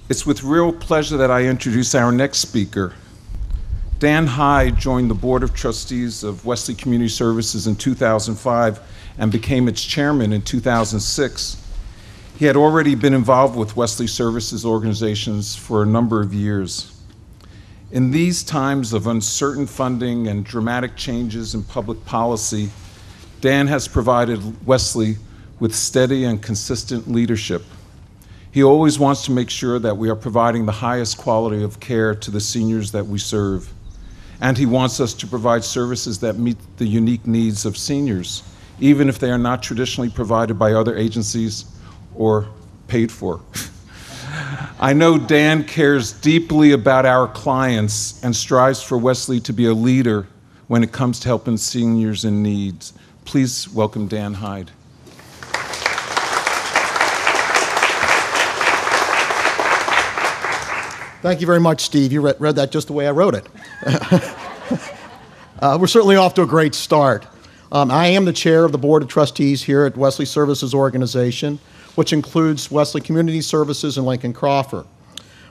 It's with real pleasure that I introduce our next speaker. Dan Hyde joined the Board of Trustees of Wesley Community Services in 2005 and became its chairman in 2006. He had already been involved with Wesley Services organizations for a number of years. In these times of uncertain funding and dramatic changes in public policy, Dan has provided Wesley with steady and consistent leadership. He always wants to make sure that we are providing the highest quality of care to the seniors that we serve. And he wants us to provide services that meet the unique needs of seniors, even if they are not traditionally provided by other agencies or paid for. I know Dan cares deeply about our clients and strives for Wesley to be a leader when it comes to helping seniors in need. Please welcome Dan Hyde. Thank you very much, Steve. You read that just the way I wrote it. We're certainly off to a great start. I am the chair of the Board of Trustees here at Wesley Services Organization, which includes Wesley Community Services and Lincoln Crawford.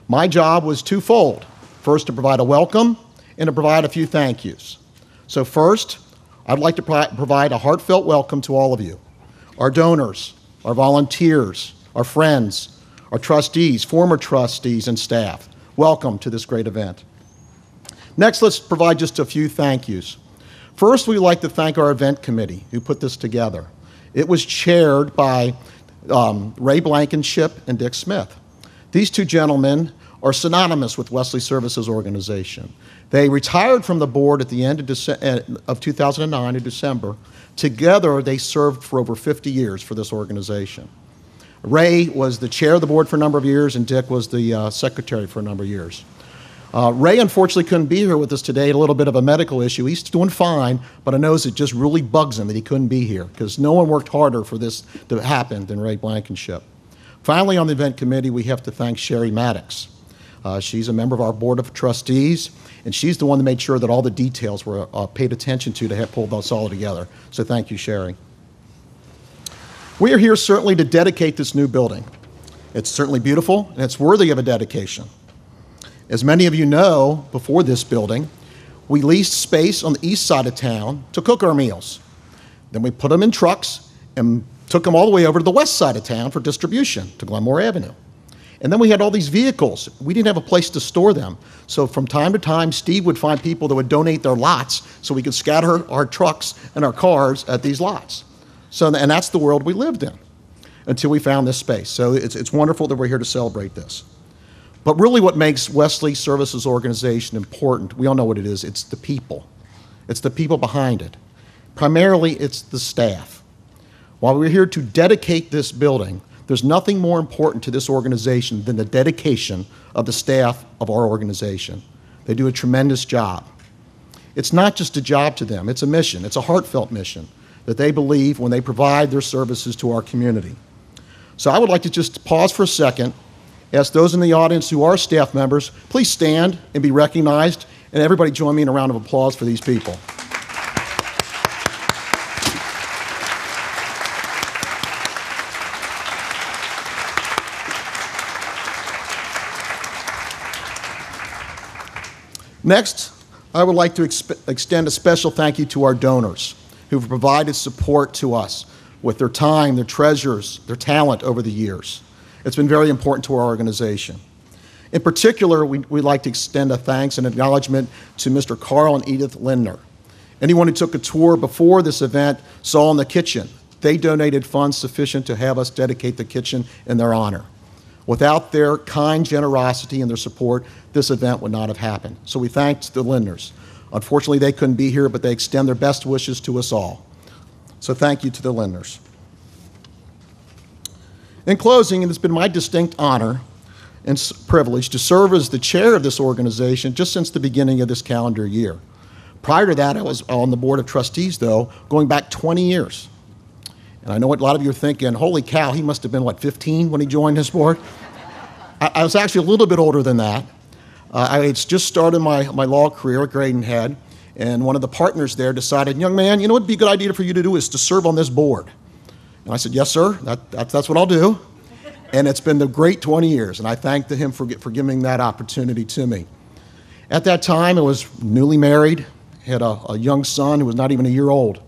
My job was twofold. First, to provide a welcome and to provide a few thank yous. So first, I'd like to provide a heartfelt welcome to all of you, our donors, our volunteers, our friends, our trustees, former trustees, and staff. Welcome to this great event. Next, let's provide just a few thank yous. First, we'd like to thank our event committee who put this together. It was chaired by Ray Blankenship and Dick Smith. These two gentlemen are synonymous with Wesley Services Organization. They retired from the board at the end of 2009 in December. Together, they served for over 50 years for this organization. Ray was the chair of the board for a number of years, and Dick was the secretary for a number of years. Ray unfortunately couldn't be here with us today, a little bit of a medical issue. He's doing fine, but I know it just really bugs him that he couldn't be here because no one worked harder for this to happen than Ray Blankenship. Finally, on the event committee, we have to thank Sherry Maddox. She's a member of our board of trustees, and she's the one that made sure that all the details were paid attention to help pull those all together. So thank you, Sherry. We are here certainly to dedicate this new building. It's certainly beautiful, and it's worthy of a dedication. As many of you know, before this building, we leased space on the east side of town to cook our meals. Then we put them in trucks and took them all the way over to the west side of town for distribution to Glenmore Avenue. And then we had all these vehicles. We didn't have a place to store them. So from time to time, Steve would find people that would donate their lots so we could scatter our trucks and our cars at these lots. And that's the world we lived in until we found this space. So it's wonderful that we're here to celebrate this. But really what makes Wesley Services Organization important, we all know what it is, it's the people. It's the people behind it. Primarily, it's the staff. While we're here to dedicate this building, there's nothing more important to this organization than the dedication of the staff of our organization. They do a tremendous job. It's not just a job to them, it's a mission. It's a heartfelt mission that they believe when they provide their services to our community. So I would like to just pause for a second, ask those in the audience who are staff members, please stand and be recognized, and everybody join me in a round of applause for these people. Next, I would like to extend a special thank you to our donors who've provided support to us with their time, their treasures, their talent over the years. It's been very important to our organization. In particular, we'd like to extend a thanks and acknowledgement to Mr. Carl and Edith Lindner. Anyone who took a tour before this event saw in the kitchen. They donated funds sufficient to have us dedicate the kitchen in their honor. Without their kind generosity and their support, this event would not have happened. So we thanked the Lindners. Unfortunately, they couldn't be here, but they extend their best wishes to us all. So thank you to the Lindners. In closing, it has been my distinct honor and privilege to serve as the chair of this organization just since the beginning of this calendar year. Prior to that, I was on the board of trustees, though, going back 20 years. And I know what a lot of you are thinking, holy cow, he must have been, 15 when he joined this board? I was actually a little bit older than that. I had just started my law career at Gradenhead, and one of the partners there decided, young man, you know what would be a good idea for you to do is to serve on this board. And I said, yes, sir, that's what I'll do. And it's been the great 20 years, and I thank him for giving that opportunity to me. At that time, I was newly married, had a young son who was not even a year old.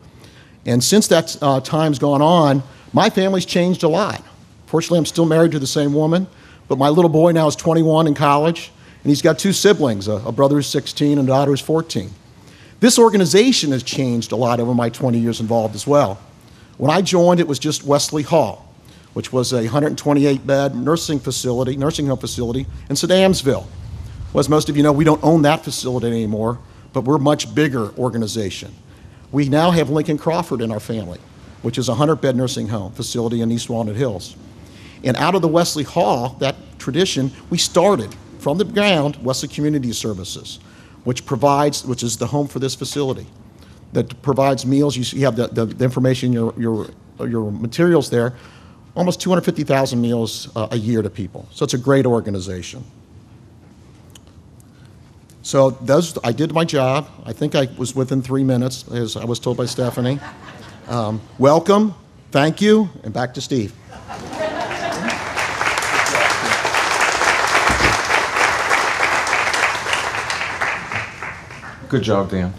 And since that time's gone on, my family's changed a lot. Fortunately, I'm still married to the same woman, but my little boy now is 21 in college, and he's got two siblings, a brother who's 16 and a daughter who's 14. This organization has changed a lot over my 20 years involved as well. When I joined, it was just Wesley Hall, which was a 128-bed nursing home facility in Sedamsville. Well, as most of you know, we don't own that facility anymore, but we're a much bigger organization. We now have Lincoln Crawford in our family, which is a 100-bed nursing home facility in East Walnut Hills. And out of the Wesley Hall, that tradition, we started from the ground Wesley Community Services, which is the home for this facility, that provides meals. You have the information, your materials there, almost 250,000 meals a year to people. So it's a great organization. So I did my job. I think I was within 3 minutes, as I was told by Stephanie. Welcome, thank you, and back to Steve. Good job, Dan.